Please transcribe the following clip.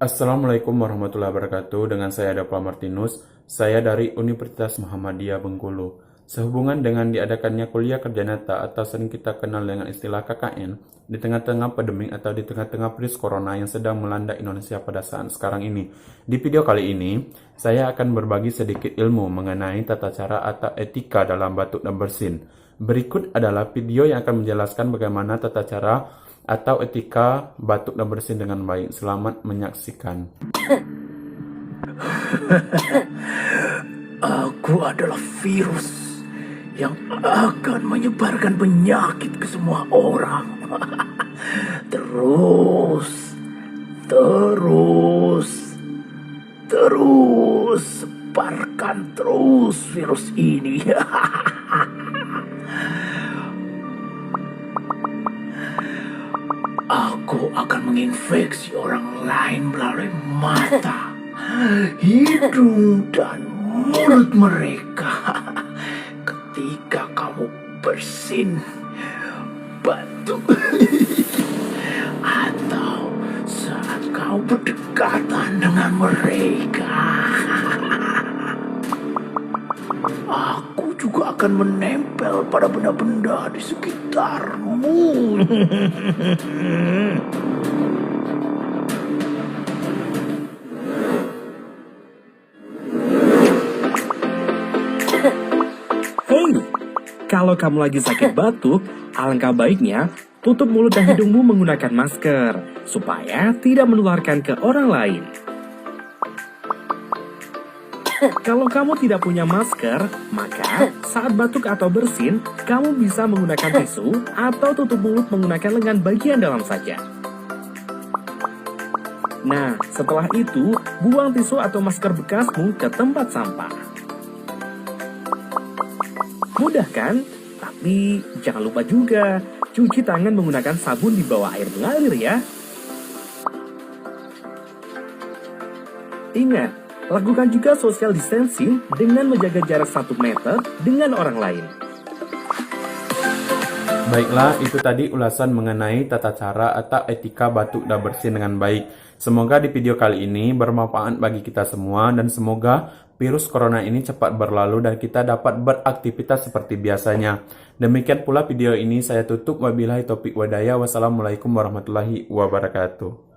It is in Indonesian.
Assalamualaikum warahmatullahi wabarakatuh. Dengan saya Dapla Martinus, saya dari Universitas Muhammadiyah Bengkulu. Sehubungan dengan diadakannya kuliah kerja nyata atau sering kita kenal dengan istilah KKN, di tengah-tengah pandemi atau di tengah-tengah virus corona yang sedang melanda Indonesia pada saat sekarang ini. Di video kali ini, saya akan berbagi sedikit ilmu mengenai tata cara atau etika dalam batuk dan bersin. Berikut adalah video yang akan menjelaskan bagaimana tata cara atau etika batuk dan bersin dengan baik. Selamat menyaksikan. Aku adalah virus yang akan menyebarkan penyakit ke semua orang. Terus sebarkan terus virus ini. Aku akan menginfeksi orang lain melalui mata, hidung, dan mulut mereka. Ketika kamu bersin, batuk, atau saat kau berdekatan dengan mereka, aku juga akan menempel pada benda-benda di sekitarmu. Hey, kalau kamu lagi sakit batuk, alangkah baiknya tutup mulut dan hidungmu menggunakan masker, supaya tidak menularkan ke orang lain. Kalau kamu tidak punya masker, maka saat batuk atau bersin, kamu bisa menggunakan tisu atau tutup mulut menggunakan lengan bagian dalam saja. Nah, setelah itu, buang tisu atau masker bekasmu ke tempat sampah. Mudah kan? Tapi jangan lupa juga cuci tangan menggunakan sabun di bawah air mengalir ya. Ingat, lakukan juga social distancing dengan menjaga jarak 1 meter dengan orang lain. Baiklah, itu tadi ulasan mengenai tata cara atau etika batuk dan bersin dengan baik. Semoga di video kali ini bermanfaat bagi kita semua dan semoga virus corona ini cepat berlalu dan kita dapat beraktivitas seperti biasanya. Demikian pula video ini saya tutup. Wabillahi taufiq wadaya. Wassalamualaikum warahmatullahi wabarakatuh.